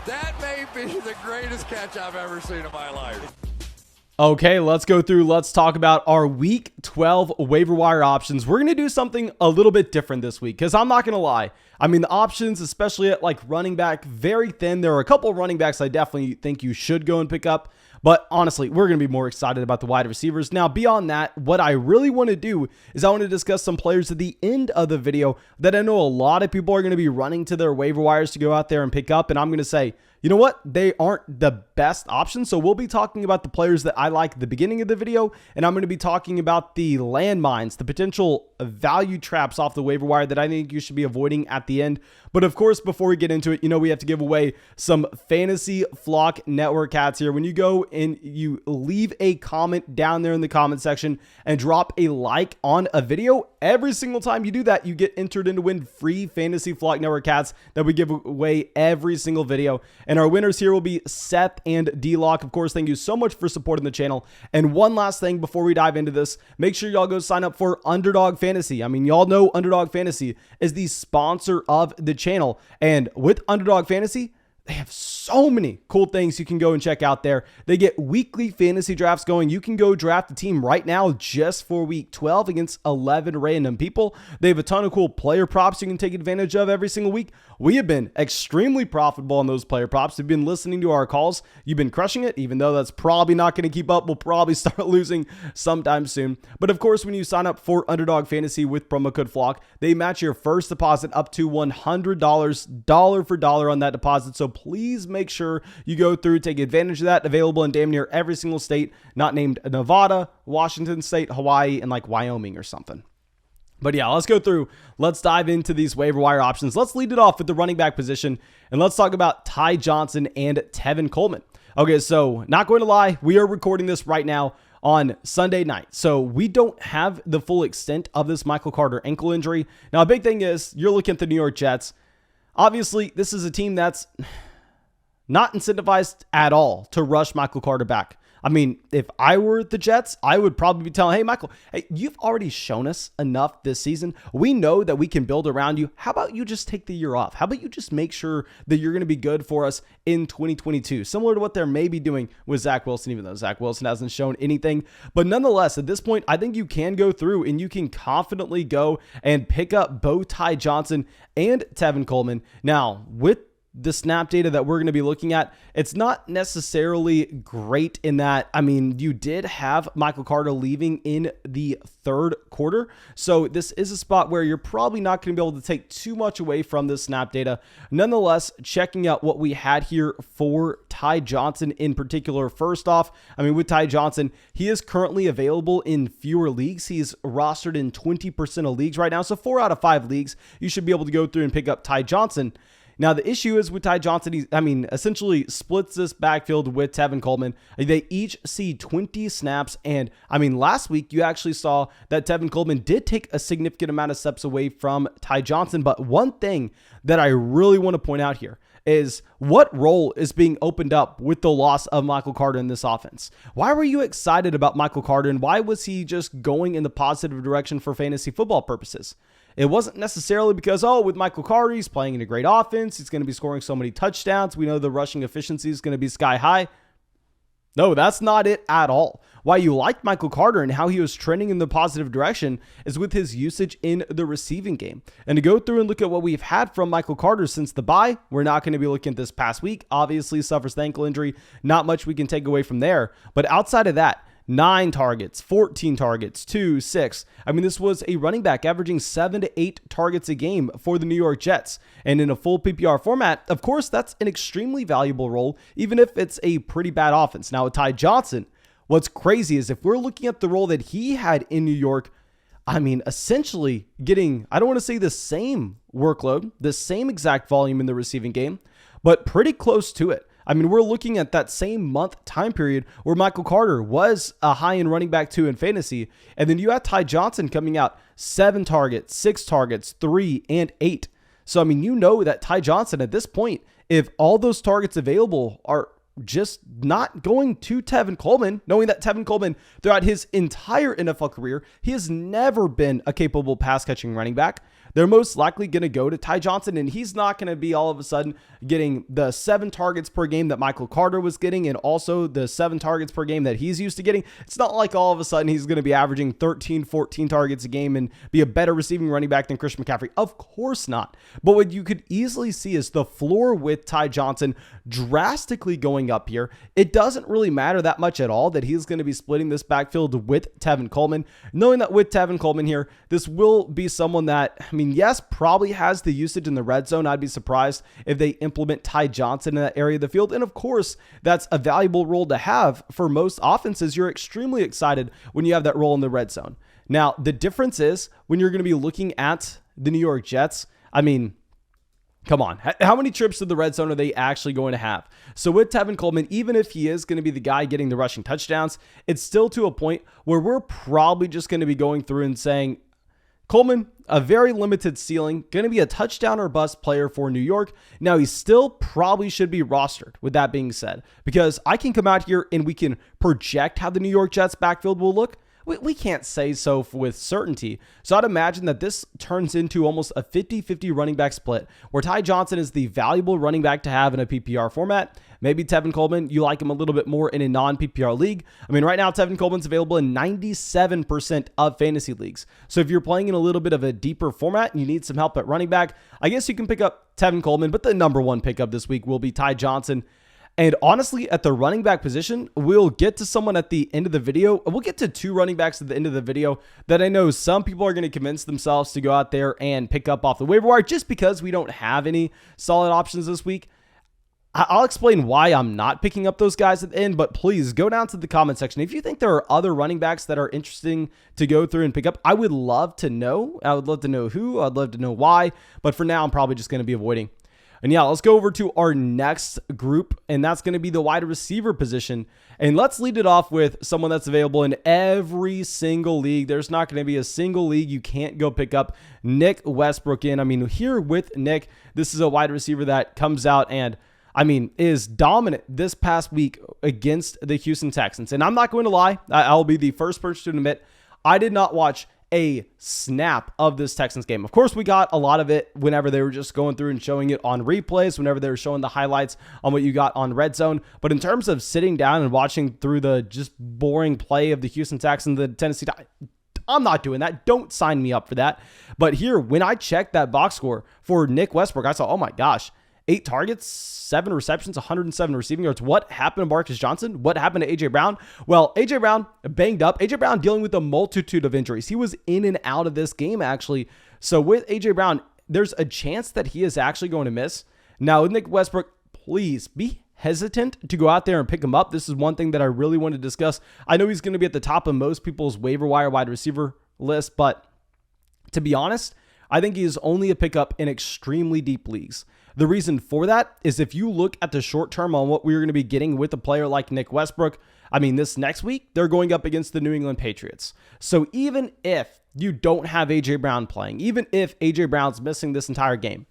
That may be the greatest catch I've ever seen in my life. Okay, let's go through. Let's talk about our week 12 waiver wire options. We're going to do something a little bit different this week because I'm not going to lie. I mean, the options, especially at like running back, very thin. There are a couple of running backs I definitely think you should go and pick up. But honestly, we're going to be more excited about the wide receivers. Now, beyond that, what I really want to do is I want to discuss some players at the end of the video that I know a lot of people are going to be running to their waiver wires to go out there and pick up. And I'm going to say, you know what? They aren't the best option. So we'll be talking about the players that I like at the beginning of the video. And I'm going to be talking about the landmines, the potential value traps off the waiver wire that I think you should be avoiding at the end. But of course, before we get into it, you know, we have to give away some Fantasy Flock Network hats here. When you go and you leave a comment down there in the comment section and drop a like on a video, every single time you do that, you get entered in to win free Fantasy Flock Network hats that we give away every single video. And our winners here will be Seth and D-Lock. Of course, thank you so much for supporting the channel. And one last thing before we dive into this, make sure y'all go sign up for Underdog Fantasy. I mean, y'all know Underdog Fantasy is the sponsor of the channel. And with Underdog Fantasy, they have so many cool things you can go and check out there. They get weekly fantasy drafts going. You can go draft a team right now just for week 12 against 11 random people. They have a ton of cool player props you can take advantage of every single week. We have been extremely profitable on those player props. You've been listening to our calls. You've been crushing it, even though that's probably not going to keep up. We'll probably start losing sometime soon. But of course, when you sign up for Underdog Fantasy with promo code FLOCK, they match your first deposit up to $100, dollar for dollar on that deposit. So please make sure you go through, take advantage of that. Available in damn near every single state, not named Nevada, Washington State, Hawaii, and like Wyoming or something. But yeah, let's go through. Let's dive into these waiver wire options. Let's lead it off with the running back position, and let's talk about Ty Johnson and Tevin Coleman. Okay, so not going to lie, we are recording this right now on Sunday night. So we don't have the full extent of this Michael Carter ankle injury. Now, a big thing is you're looking at the New York Jets. Obviously, this is a team that's not incentivized at all to rush Michael Carter back. I mean, if I were the Jets, I would probably be telling, hey, Michael, hey, you've already shown us enough this season. We know that we can build around you. How about you just take the year off? How about you just make sure that you're going to be good for us in 2022? Similar to what they're maybe doing with Zach Wilson, even though Zach Wilson hasn't shown anything. But nonetheless, at this point, I think you can go through and you can confidently go and pick up both Ty Johnson and Tevin Coleman. Now, with the snap data that we're going to be looking at, it's not necessarily great in that, I mean, you did have Michael Carter leaving in the third quarter. So this is a spot where you're probably not going to be able to take too much away from this snap data. Nonetheless, checking out what we had here for Ty Johnson in particular. First off, I mean, with Ty Johnson, he is currently available in fewer leagues. He's rostered in 20% of leagues right now. So 4 out of 5 leagues, you should be able to go through and pick up Ty Johnson. Now, the issue is with Ty Johnson, essentially splits this backfield with Tevin Coleman. They each see 20 snaps. And last week you actually saw that Tevin Coleman did take a significant amount of steps away from Ty Johnson. But one thing that I really want to point out here is what role is being opened up with the loss of Michael Carter in this offense. Why were you excited about Michael Carter, and why was he just going in the positive direction for fantasy football purposes? It wasn't necessarily because, with Michael Carter, he's playing in a great offense. He's going to be scoring so many touchdowns. We know the rushing efficiency is going to be sky high. No, that's not it at all. Why you liked Michael Carter and how he was trending in the positive direction is with his usage in the receiving game. And to go through and look at what we've had from Michael Carter since the bye, we're not going to be looking at this past week. Obviously, suffers the ankle injury. Not much we can take away from there. But outside of that, 9 targets, 14 targets, 2, 6. This was a running back averaging 7 to 8 targets a game for the New York Jets. And in a full PPR format, of course, that's an extremely valuable role, even if it's a pretty bad offense. Now, with Ty Johnson, what's crazy is if we're looking at the role that he had in New York, essentially getting, I don't want to say the same workload, the same exact volume in the receiving game, but pretty close to it. We're looking at that same month time period where Michael Carter was a high-end running back 2 in fantasy. And then you had Ty Johnson coming out 7 targets, 6 targets, 3, and 8. So, you know that Ty Johnson at this point, if all those targets available are just not going to Tevin Coleman, knowing that Tevin Coleman throughout his entire NFL career, he has never been a capable pass-catching running back. they're most likely going to go to Ty Johnson, and he's not going to be all of a sudden getting the 7 targets per game that Michael Carter was getting and also the 7 targets per game that he's used to getting. It's not like all of a sudden he's going to be averaging 13, 14 targets a game and be a better receiving running back than Christian McCaffrey. Of course not. But what you could easily see is the floor with Ty Johnson drastically going up here. It doesn't really matter that much at all that he's going to be splitting this backfield with Tevin Coleman, knowing that with Tevin Coleman here, this will be someone that, I mean, yes, probably has the usage in the red zone. I'd be surprised if they implement Ty Johnson in that area of the field. And of course, that's a valuable role to have for most offenses. You're extremely excited when you have that role in the red zone. Now, the difference is when you're going to be looking at the New York Jets, I mean, come on. How many trips to the red zone are they actually going to have? So with Tevin Coleman, even if he is going to be the guy getting the rushing touchdowns, it's still to a point where we're probably just going to be going through and saying, Coleman, a very limited ceiling, going to be a touchdown or bust player for New York. Now, he still probably should be rostered, with that being said, because I can come out here and we can project how the New York Jets backfield will look. We can't say so with certainty. So I'd imagine that this turns into almost a 50-50 running back split where Ty Johnson is the valuable running back to have in a PPR format. Maybe Tevin Coleman, you like him a little bit more in a non-PPR league. I mean, right now, Tevin Coleman's available in 97% of fantasy leagues. So if you're playing in a little bit of a deeper format and you need some help at running back, I guess you can pick up Tevin Coleman, but the number one pickup this week will be Ty Johnson. And honestly, at the running back position, we'll get to someone at the end of the video. We'll get to 2 running backs at the end of the video that I know some people are going to convince themselves to go out there and pick up off the waiver wire just because we don't have any solid options this week. I'll explain why I'm not picking up those guys at the end, but please go down to the comment section. If you think there are other running backs that are interesting to go through and pick up, I would love to know. I would love to know who. I'd love to know why. But for now, I'm probably just going to be avoiding. And yeah, let's go over to our next group, and that's going to be the wide receiver position. And let's lead it off with someone that's available in every single league. There's not going to be a single league you can't go pick up Nick Westbrook in. I mean, here with Nick, this is a wide receiver that comes out and, I mean, is dominant this past week against the Houston Texans. And I'm not going to lie, I'll be the first person to admit, I did not watch a snap of this Texans game. Of course, we got a lot of it whenever they were just going through and showing it on replays, whenever they were showing the highlights on what you got on Red Zone. But in terms of sitting down and watching through the just boring play of the Houston Texans, the Tennessee, I'm not doing that. Don't sign me up for that. But here, when I checked that box score for Nick Westbrook, I saw, oh my gosh, 8 targets, 7 receptions, 107 receiving yards. What happened to Marcus Johnson? What happened to A.J. Brown? Well, A.J. Brown banged up. A.J. Brown dealing with a multitude of injuries. He was in and out of this game, actually. So with A.J. Brown, there's a chance that he is actually going to miss. Now, with Nick Westbrook, please be hesitant to go out there and pick him up. This is one thing that I really want to discuss. I know he's going to be at the top of most people's waiver wire wide receiver list, but to be honest, I think he is only a pickup in extremely deep leagues. The reason for that is if you look at the short term on what we're going to be getting with a player like Nick Westbrook, I mean, this next week, they're going up against the New England Patriots. So even if you don't have A.J. Brown playing, even if A.J. Brown's missing this entire game,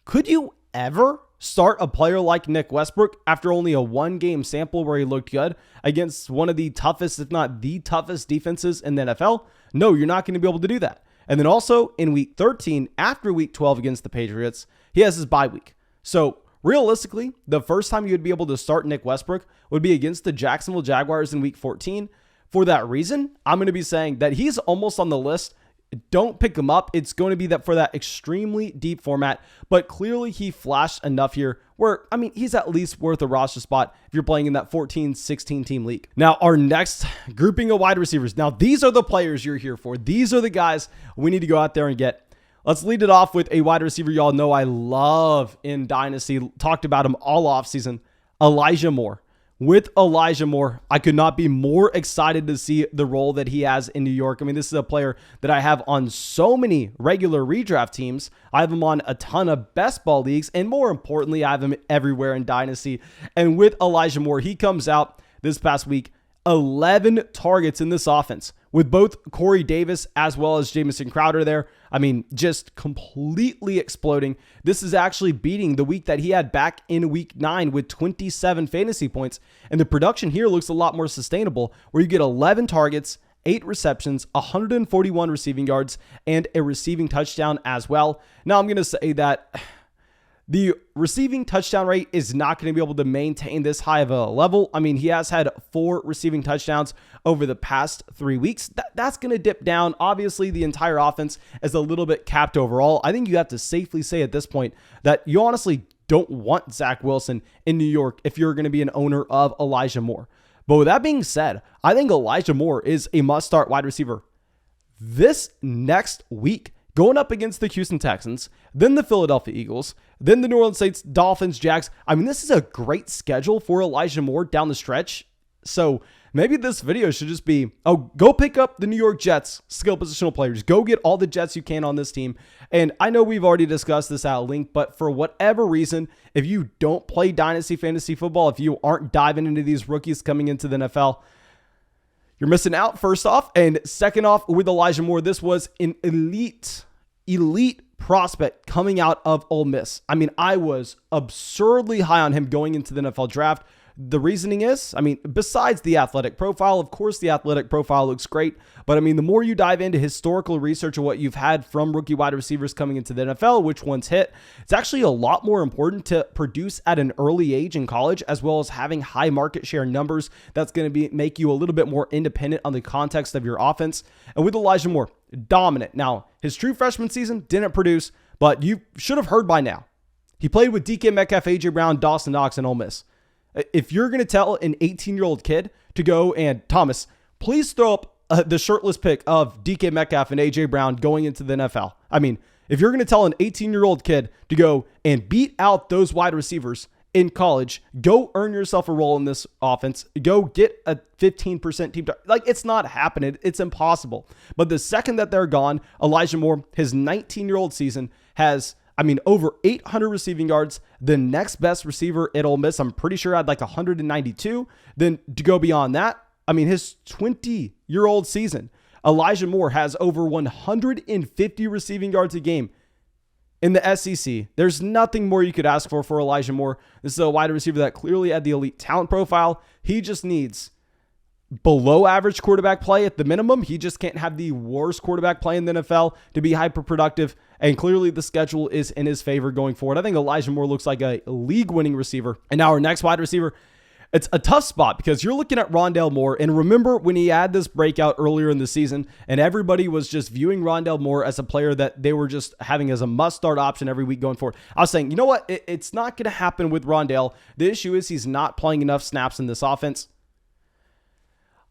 could you ever start a player like Nick Westbrook after only a 1-game sample where he looked good against one of the toughest, if not the toughest defenses in the NFL? No, you're not going to be able to do that. And then also in week 13, after week 12 against the Patriots, he has his bye week. So realistically, the first time you would be able to start Nick Westbrook would be against the Jacksonville Jaguars in week 14. For that reason, I'm going to be saying that he's almost on the list. Don't pick him up. It's going to be that for that extremely deep format, but clearly he flashed enough here where, I mean, he's at least worth a roster spot if you're playing in that 14, 16 team league. Now, our next grouping of wide receivers. Now, these are the players you're here for. These are the guys we need to go out there and get. Let's lead it off with a wide receiver y'all know I love in Dynasty. Talked about him all offseason. Elijah Moore. With Elijah Moore, I could not be more excited to see the role that he has in New York. I mean, this is a player that I have on so many regular redraft teams. I have him on a ton of best ball leagues, and more importantly, I have him everywhere in Dynasty. And with Elijah Moore, he comes out this past week, 11 targets in this offense with both Corey Davis as well as Jamison Crowder there. I mean, just completely exploding. This is actually beating the week that he had back in week 9 with 27 fantasy points. And the production here looks a lot more sustainable where you get 11 targets 8 receptions, 141 receiving yards, and a receiving touchdown as well. Now, I'm going to say that the receiving touchdown rate is not going to be able to maintain this high of a level. I mean, he has had 4 receiving touchdowns over the past 3 weeks. That's going to dip down. Obviously, the entire offense is a little bit capped overall. I think you have to safely say at this point that you honestly don't want Zach Wilson in New York if you're going to be an owner of Elijah Moore. But with that being said, I think Elijah Moore is a must-start wide receiver this next week, going up against the Houston Texans, then the Philadelphia Eagles, then the New Orleans Saints, Dolphins, Jags. I mean, this is a great schedule for Elijah Moore down the stretch. So maybe this video should just be, go pick up the New York Jets skill positional players. Go get all the Jets you can on this team. And I know we've already discussed this at length, but for whatever reason, if you don't play Dynasty Fantasy Football, if you aren't diving into these rookies coming into the NFL, you're missing out, first off. And second off, with Elijah Moore, this was an elite prospect coming out of Ole Miss. I mean, I was absurdly high on him going into the NFL draft. The reasoning is, I mean, besides the athletic profile, of course, the athletic profile looks great. But I mean, the more you dive into historical research of what you've had from rookie wide receivers coming into the NFL, which ones hit, it's actually a lot more important to produce at an early age in college, as well as having high market share numbers. That's going to make you a little bit more independent on the context of your offense. And with Elijah Moore, dominant. Now, his true freshman season didn't produce, but you should have heard by now. He played with DK Metcalf, AJ Brown, Dawson Knox, and Ole Miss. If you're going to tell an 18-year-old kid to go and, Thomas, please throw up the shirtless pic of DK Metcalf and AJ Brown going into the NFL. I mean, if you're going to tell an 18-year-old kid to go and beat out those wide receivers in college, go earn yourself a role in this offense, go get a 15% team. Like, it's not happening. It's impossible. But the second that they're gone, Elijah Moore, his 19-year-old season has, I mean, over 800 receiving yards. The next best receiver at Ole Miss, I'm pretty sure, had like 192. Then to go beyond that, I mean, his 20-year-old season, Elijah Moore has over 150 receiving yards a game in the SEC. There's nothing more you could ask for Elijah Moore. This is a wide receiver that clearly had the elite talent profile. He just needs below average quarterback play at the minimum. He just can't have the worst quarterback play in the NFL to be hyper productive. And clearly the schedule is in his favor going forward. I think Elijah Moore looks like a league winning receiver. And now our next wide receiver, it's a tough spot because you're looking at Rondell Moore. And remember when he had this breakout earlier in the season and everybody was just viewing Rondell Moore as a player that they were just having as a must start option every week going forward. I was saying, you know what? It's not going to happen with Rondell. The issue is he's not playing enough snaps in this offense.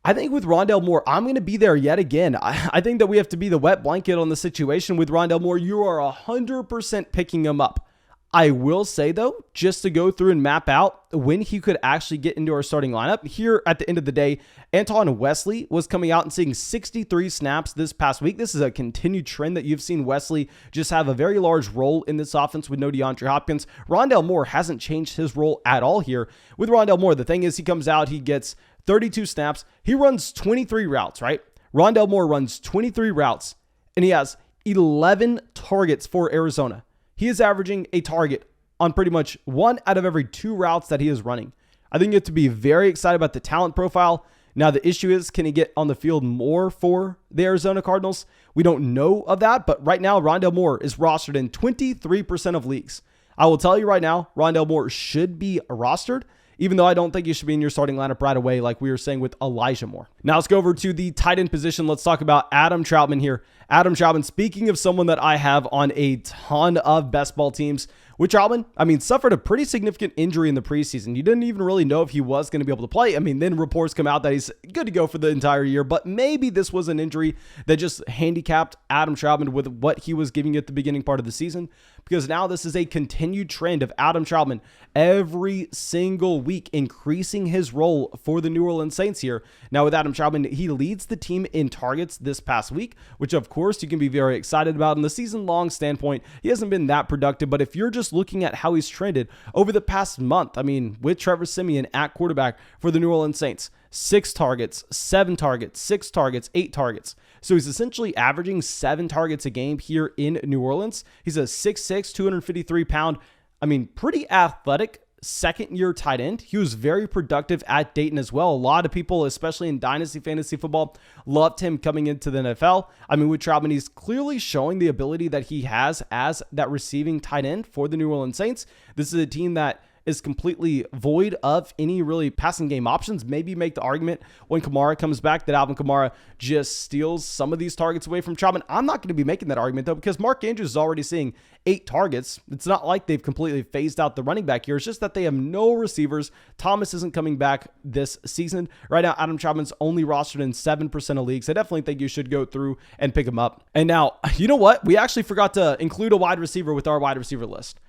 I think with Rondell Moore, I'm going to be there yet again. I think that we have to be the wet blanket on the situation with Rondell Moore. You are 100% picking him up. I will say, though, just to go through and map out when he could actually get into our starting lineup, here at the end of the day, Antoine Wesley was coming out and seeing 63 snaps this past week. This is a continued trend that you've seen Wesley just have a very large role in this offense with no DeAndre Hopkins. Rondell Moore hasn't changed his role at all here. With Rondell Moore, the thing is he comes out, he gets 32 snaps. He runs 23 routes, right? Rondell Moore runs 23 routes, and he has 11 targets for Arizona. He is averaging a target on pretty much 1 out of every 2 routes that he is running. I think you have to be very excited about the talent profile. Now, the issue is, can he get on the field more for the Arizona Cardinals? We don't know of that, but right now, Rondell Moore is rostered in 23% of leagues. I will tell you right now, Rondell Moore should be rostered, even though I don't think he should be in your starting lineup right away like we were saying with Elijah Moore. Now let's go over to the tight end position. Let's talk about Adam Chapman here. Adam Chapman, speaking of someone that I have on a ton of best ball teams, with Chapman, I mean, suffered a pretty significant injury in the preseason. You didn't even really know if he was going to be able to play. I mean, then reports come out that he's good to go for the entire year, but maybe this was an injury that just handicapped Adam Chapman with what he was giving at the beginning part of the season, because now this is a continued trend of Adam Chapman every single week increasing his role for the New Orleans Saints here. Now with Adam Chapman, he leads the team in targets this past week, which of course you can be very excited about. In the season-long standpoint, he hasn't been that productive, but if you're just looking at how he's trended over the past month, I mean, with Trevor Siemian at quarterback for the New Orleans Saints, 6 targets, 7 targets, 6 targets, 8 targets. So he's essentially averaging 7 targets a game here in New Orleans. He's a 6'6", 253-pound, I mean, pretty athletic second-year tight end. He was very productive at Dayton as well. A lot of people, especially in Dynasty Fantasy Football, loved him coming into the NFL. I mean, with Chapman, he's clearly showing the ability that he has as that receiving tight end for the New Orleans Saints. This is a team that is completely void of any really passing game options. Maybe make the argument when Kamara comes back that Alvin Kamara just steals some of these targets away from Chapman. I'm not going to be making that argument though, because Mark Andrews is already seeing 8 targets. It's not like they've completely phased out the running back here. It's just that they have no receivers. Thomas isn't coming back this season. Right now, Adam Chapman's only rostered in 7% of leagues. I definitely think you should go through and pick him up. And now, you know what? We actually forgot to include a wide receiver with our wide receiver list.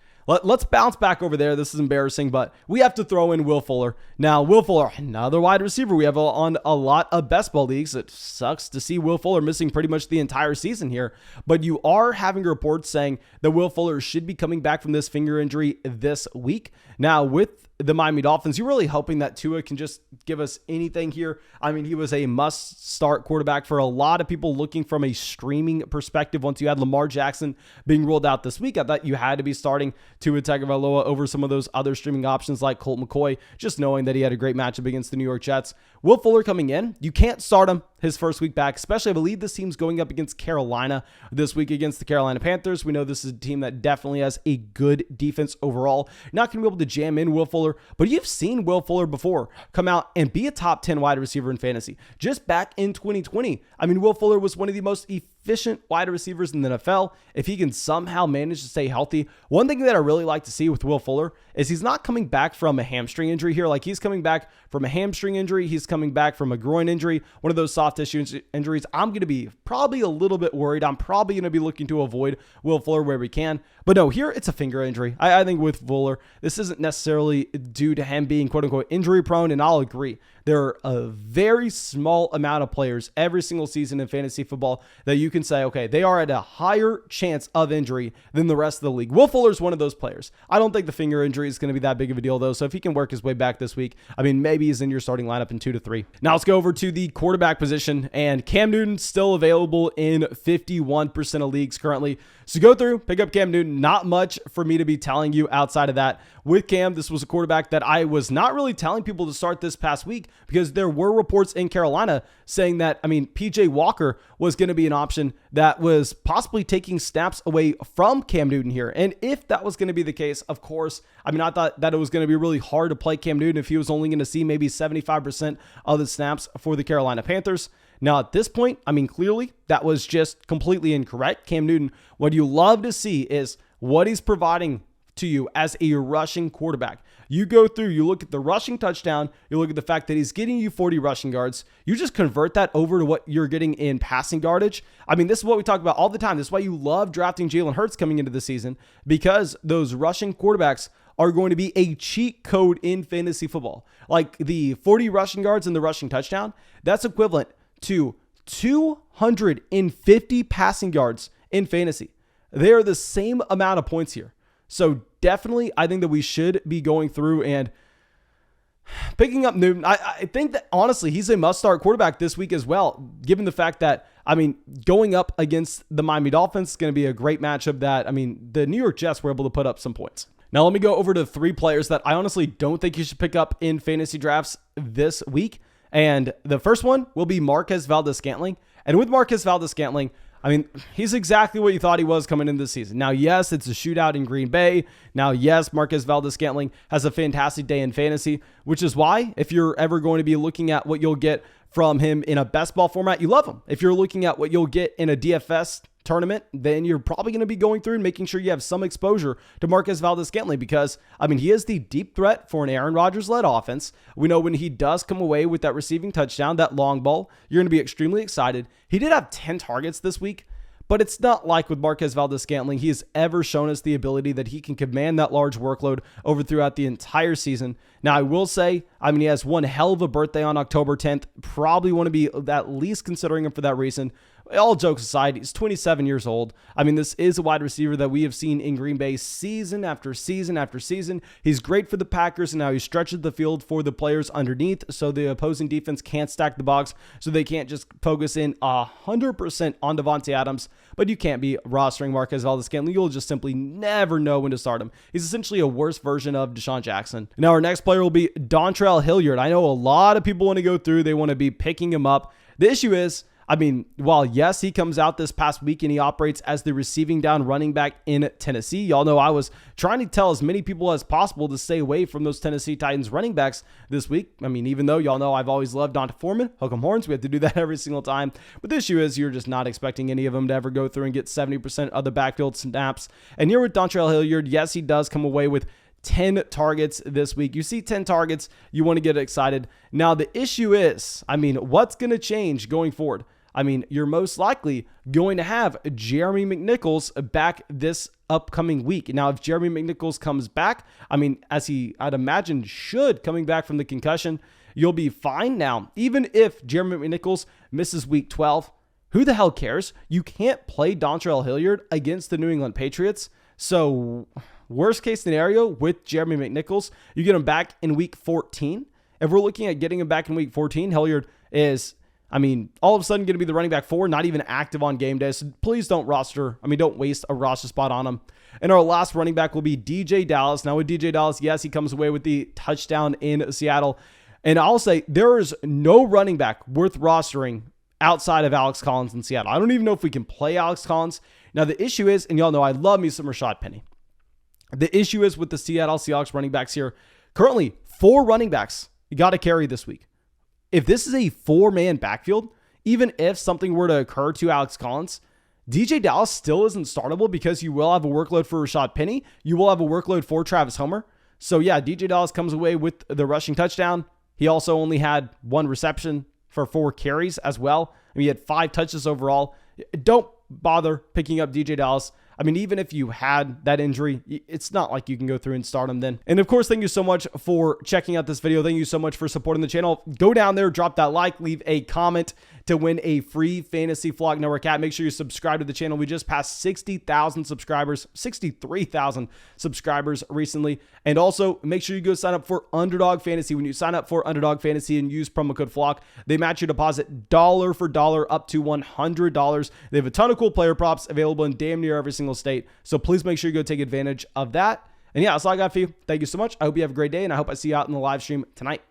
Let's bounce back over there. This is embarrassing, but we have to throw in Will Fuller. Now, Will Fuller, another wide receiver we have on a lot of best ball leagues. It sucks to see Will Fuller missing pretty much the entire season here, but you are having reports saying that Will Fuller should be coming back from this finger injury this week. Now, with the Miami Dolphins, you're really hoping that Tua can just give us anything here. I mean, he was a must-start quarterback for a lot of people looking from a streaming perspective. Once you had Lamar Jackson being ruled out this week, I thought you had to be starting Tua Tagovailoa over some of those other streaming options like Colt McCoy, just knowing that he had a great matchup against the New York Jets. Will Fuller coming in, you can't start him his first week back, especially I believe this team's going up against Carolina this week against the Carolina Panthers. We know this is a team that definitely has a good defense overall. You're not going to be able to jam in Will Fuller, but you've seen Will Fuller before come out and be a top 10 wide receiver in fantasy. Just back in 2020, I mean, Will Fuller was one of the most efficient wide receivers in the NFL. If he can somehow manage to stay healthy, one thing that I really like to see with Will Fuller is he's not coming back from a hamstring injury here. Like, he's coming back from a hamstring injury. He's coming back from a groin injury, one of those soft tissue injuries. I'm going to be probably a little bit worried. I'm probably going to be looking to avoid Will Fuller where we can. But no, here it's a finger injury. I think with Fuller, this isn't necessarily due to him being quote unquote injury prone. And I'll agree, there are a very small amount of players every single season in fantasy football that you can say, okay, they are at a higher chance of injury than the rest of the league. Will Fuller is one of those players. I don't think the finger injury is going to be that big of a deal though. So if he can work his way back this week, I mean, maybe he's in your starting lineup in 2 to 3. Now let's go over to the quarterback position, and Cam Newton still available in 51% of leagues currently. So go through, pick up Cam Newton. Not much for me to be telling you outside of that. With Cam, this was a quarterback that I was not really telling people to start this past week because there were reports in Carolina saying that, I mean, PJ Walker was going to be an option that was possibly taking snaps away from Cam Newton here. And if that was going to be the case, of course, I mean, I thought that it was going to be really hard to play Cam Newton if he was only going to see maybe 75% of the snaps for the Carolina Panthers. Now, at this point, I mean, clearly that was just completely incorrect. Cam Newton, what you love to see is what he's providing to you as a rushing quarterback. You go through, you look at the rushing touchdown, you look at the fact that he's getting you 40 rushing yards, you just convert that over to what you're getting in passing yardage. I mean, this is what we talk about all the time. This is why you love drafting Jalen Hurts coming into the season, because those rushing quarterbacks are going to be a cheat code in fantasy football. Like the 40 rushing yards and the rushing touchdown, that's equivalent to 250 passing yards in fantasy. They are the same amount of points here. So definitely, I think that we should be going through and picking up Newton. I think that honestly, he's a must-start quarterback this week as well, given the fact that, I mean, going up against the Miami Dolphins is going to be a great matchup that, I mean, the New York Jets were able to put up some points. Now, let me go over to 3 players that I honestly don't think you should pick up in fantasy drafts this week. And the first one will be Marquez Valdez-Scantling. And with Marquez Valdez-Scantling, I mean, he's exactly what you thought he was coming into the season. Now, yes, it's a shootout in Green Bay. Now, yes, Marquez Valdez-Scantling has a fantastic day in fantasy, which is why if you're ever going to be looking at what you'll get from him in a best ball format, you love him. If you're looking at what you'll get in a DFS tournament, then you're probably going to be going through and making sure you have some exposure to Marquez Valdez-Scantling because, I mean, he is the deep threat for an Aaron Rodgers-led offense. We know when he does come away with that receiving touchdown, that long ball, you're going to be extremely excited. He did have 10 targets this week, but it's not like with Marquez Valdez-Scantling, he has ever shown us the ability that he can command that large workload over throughout the entire season. Now, I will say, I mean, he has one hell of a birthday on October 10th. Probably want to be at least considering him for that reason. all jokes aside, he's 27 years old. I mean, this is a wide receiver that we have seen in Green Bay season after season after season. He's great for the Packers, and now he stretches the field for the players underneath, so the opposing defense can't stack the box, so they can't just focus in 100% on Devontae Adams. But you can't be rostering Marquez Valdez-Scantling. You'll just simply never know when to start him. He's essentially a worse version of Deshaun Jackson. Now, our next player will be Dontrell Hilliard. I know a lot of people want to go through. They want to be picking him up. The issue is, I mean, while yes, he comes out this past week and he operates as the receiving down running back in Tennessee. Y'all know I was trying to tell as many people as possible to stay away from those Tennessee Titans running backs this week. I mean, even though y'all know I've always loved Donta Foreman, hook 'em horns, we have to do that every single time. But the issue is you're just not expecting any of them to ever go through and get 70% of the backfield snaps. And here with Dontrell Hilliard, yes, he does come away with 10 targets this week. You see 10 targets, you want to get excited. Now, the issue is, I mean, what's going to change going forward? I mean, you're most likely going to have Jeremy McNichols back this upcoming week. Now, if Jeremy McNichols comes back, I mean, as I'd imagine should, coming back from the concussion, you'll be fine. Now, even if Jeremy McNichols misses week 12, who the hell cares? You can't play Dontrell Hilliard against the New England Patriots. So, worst case scenario with Jeremy McNichols, you get him back in week 14. If we're looking at getting him back in week 14, Hilliard is, I mean, all of a sudden going to be the running back 4, not even active on game day. So please don't waste a roster spot on him. And our last running back will be DJ Dallas. Now with DJ Dallas, yes, he comes away with the touchdown in Seattle. And I'll say there is no running back worth rostering outside of Alex Collins in Seattle. I don't even know if we can play Alex Collins. Now the issue is, and y'all know I love me some Rashad Penny. The issue is with the Seattle Seahawks running backs here. Currently, 4 running backs you got to carry this week. If this is a 4-man backfield, even if something were to occur to Alex Collins, DJ Dallas still isn't startable because you will have a workload for Rashad Penny. You will have a workload for Travis Homer. So yeah, DJ Dallas comes away with the rushing touchdown. He also only had 1 reception for 4 carries as well. I mean, he had 5 touches overall. Don't bother picking up DJ Dallas. I mean, even if you had that injury, it's not like you can go through and start him then. And of course, thank you so much for checking out this video. Thank you so much for supporting the channel. Go down there, drop that like, leave a comment to win a free Fantasy Flock Network hat. Make sure you subscribe to the channel. We just passed 60,000 subscribers, 63,000 subscribers recently. And also make sure you go sign up for Underdog Fantasy. When you sign up for Underdog Fantasy and use promo code FLOCK, they match your deposit dollar for dollar up to $100. They have a ton of cool player props available in damn near every single state. So please make sure you go take advantage of that. And yeah, that's all I got for you. Thank you so much. I hope you have a great day, and I hope I see you out in the live stream tonight.